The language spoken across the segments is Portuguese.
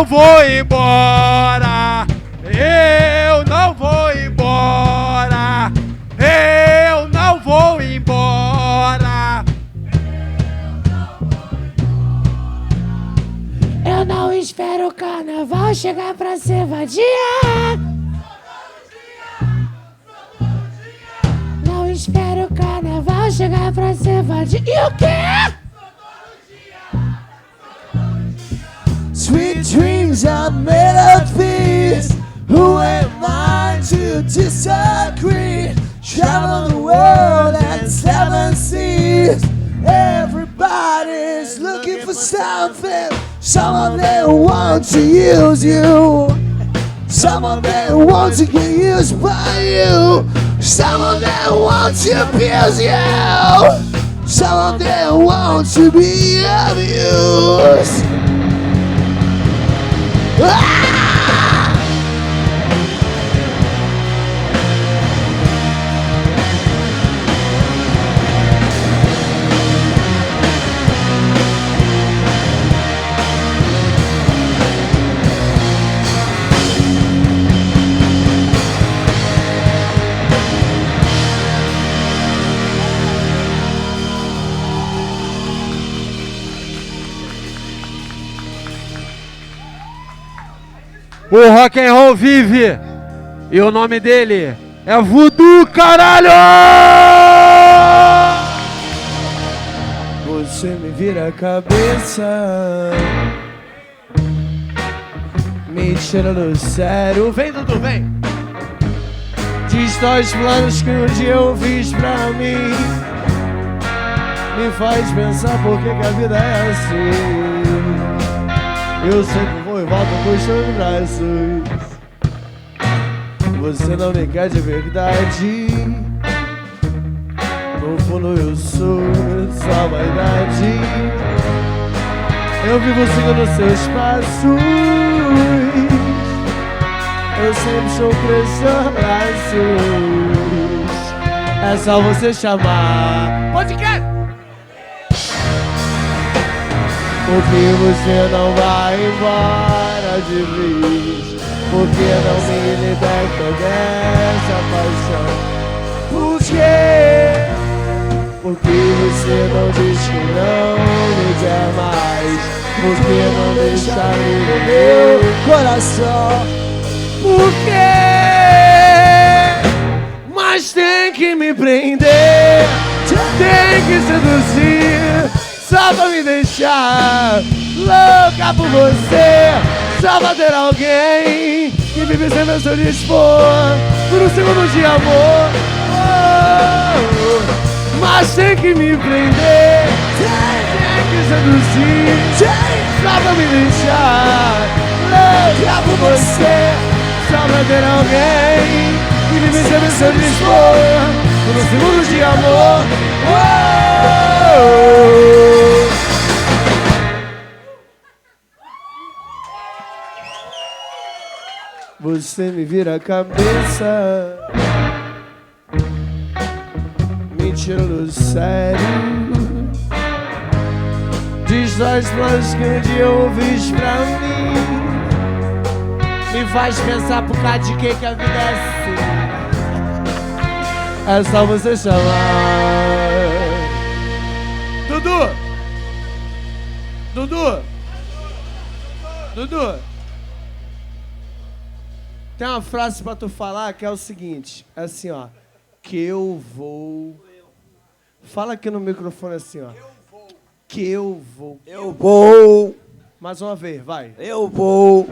vou embora. Eu não vou embora. Eu não vou embora. Eu não espero o carnaval chegar pra ser vadia. Não espero o carnaval chegar pra ser vadia. E o quê? Sweet dreams are made of these. Who am I to disagree? Travel the world and 7 seas. Everybody's looking for something. Some of them want to use you. Some of them want to get used by you. Some of them want to abuse you. Some of them want to be abused. Ah! O rock and roll vive. E o nome dele é Voodoo, caralho! Você me vira a cabeça, me tira do sério. Vem, Dudu, vem. Destrói os planos que um dia eu fiz pra mim. Me faz pensar por que a vida é assim. Eu sempre vou e volto com os seus braços. Você não me quer de verdade. No fundo eu sou sua vaidade. Eu vivo seguindo seus passos. Eu sempre estou preso aos braços. É só você chamar. Podcast! Porque você não vai embora de vez? Porque não me liberta dessa paixão? Por quê? Porque você não diz que não me quer mais? Por que não deixa no meu coração? Por quê? Mas tem que me prender, tem que seduzir, só pra me deixar louca por você. Só pra ter alguém que vive sem meu seu dispor por um segundo de amor. Mas tem que me prender, tem que seduzir, só pra me deixar louca por você. Só pra ter alguém que vive sem meu seu dispor por um segundo de amor. Você me vira a cabeça, me tira do sério, destrói os planos que um dia eu fiz pra mim. Me faz pensar por causa de que a vida é assim. É só você chamar. Dudu! Dudu! Dudu! Tem uma frase pra tu falar que é o seguinte, é assim, ó. Que eu vou... Fala aqui no microfone assim, ó. Que eu vou. Eu vou. Mais uma vez, vai. Eu vou.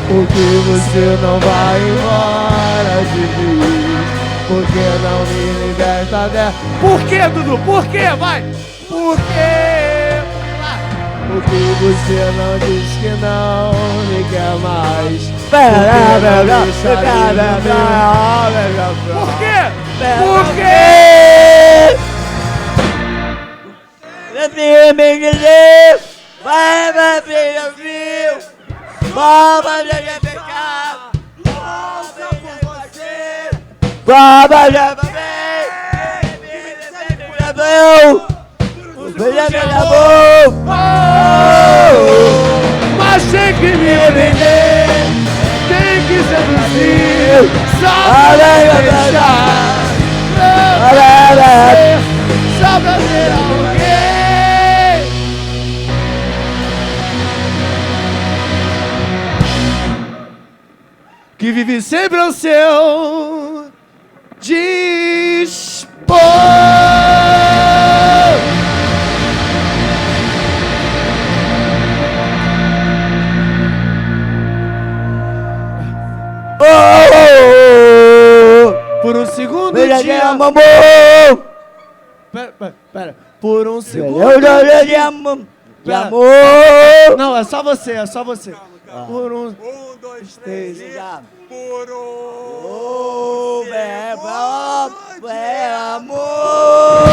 Porque você não vai embora de mim? Porque não me liberta dela? Por que, Dudu? Por que? Vai! Por quê? Porque você não diz que não me quer mais? Por quê? Por quê? Me dizer, vai, filho, viu? Vamos me pecar. Volta por você. Vamos, já vem. Me amor. achei que me prender. Tem que seduzir, só pra deixar. Só pra ter alguém. Que vive sempre ao seu dispor. Por um segundo te amo. Pera. Por um segundo de amor. De amor. Não, é só você. Por um... 1, 2, 3, já. Por um... é amor.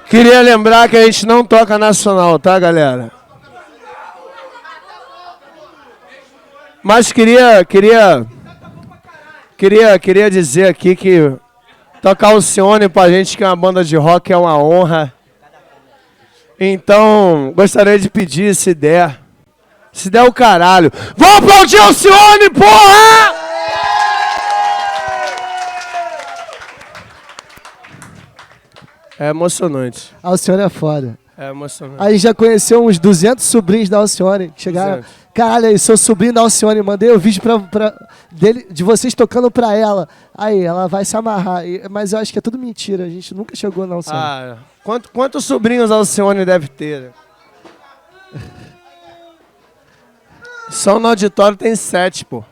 Queria lembrar que a gente não toca nacional, tá, galera? Mas queria dizer aqui que tocar o Alcione pra gente, que é uma banda de rock, é uma honra. Então, gostaria de pedir, se der o caralho. Vamos aplaudir o Alcione, porra! É emocionante. A Alcione é foda. É emocionante. Aí já conheceu uns 200 sobrinhos da Alcione que chegaram. 200. Caralho, aí, sou sobrinho da Alcione, mandei o vídeo de vocês tocando pra ela. Aí, ela vai se amarrar. Mas eu acho que é tudo mentira, a gente nunca chegou na Alcione. Ah, quantos sobrinhos a Alcione deve ter? Só no auditório tem 7, pô.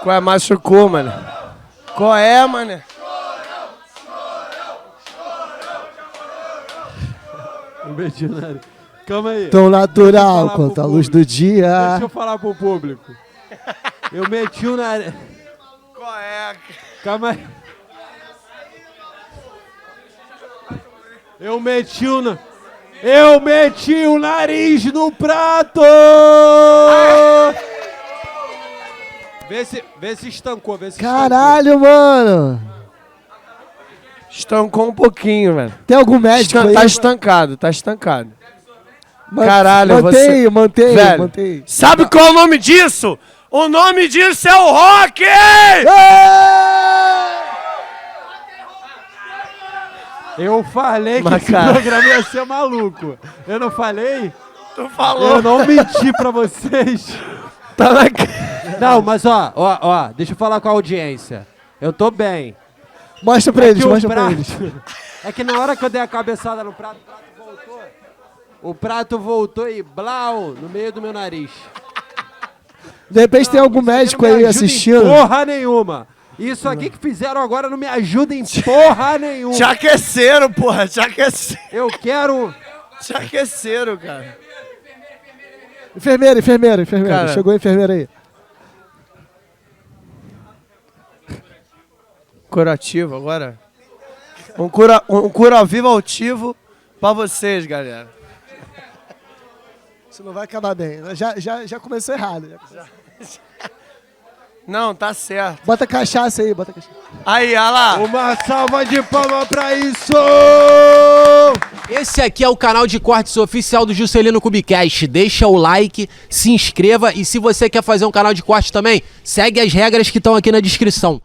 Qual é, machucou, mano? Qual é, mano? Calma aí. Tão natural falar quanto pro a luz público. do dia. Deixa eu falar pro público. Eu meti o nariz. Qual é? Calma aí. Eu meti o nariz no prato! Vê se estancou, Caralho, mano. Estancou um pouquinho, velho. Tem algum médico aí? Tá estancado. Man- Caralho, Mantém. Sabe qual é o nome disso? O nome disso é o rock! Eu falei que Mas, esse cara, programa ia ser maluco. Eu não falei? tu falou. Eu não menti pra vocês. Tá na... Não, mas ó, deixa eu falar com a audiência. Eu tô bem. Mostra pra eles, que o mostra pra prato- eles. É que na hora que eu dei a cabeçada no prato, o prato voltou e blau no meio do meu nariz. De repente tem algum médico Não me aí ajuda em assistindo. porra nenhuma. Isso aqui que fizeram agora não me ajuda em porra nenhuma. Te aqueceram, porra. Te aqueceram. Eu quero... Te aqueceram, cara. Enfermeira. Cara. Chegou a enfermeira aí. Curativo agora. Um cura vivo altivo pra vocês, galera. Isso não vai acabar bem. Já começou errado. Não, tá certo. Bota cachaça aí, Aí, olha lá. Uma salva de palmas pra isso! Esse aqui é o canal de cortes oficial do Juscelino Kubicast. Deixa o like, se inscreva e se você quer fazer um canal de corte também, segue as regras que estão aqui na descrição.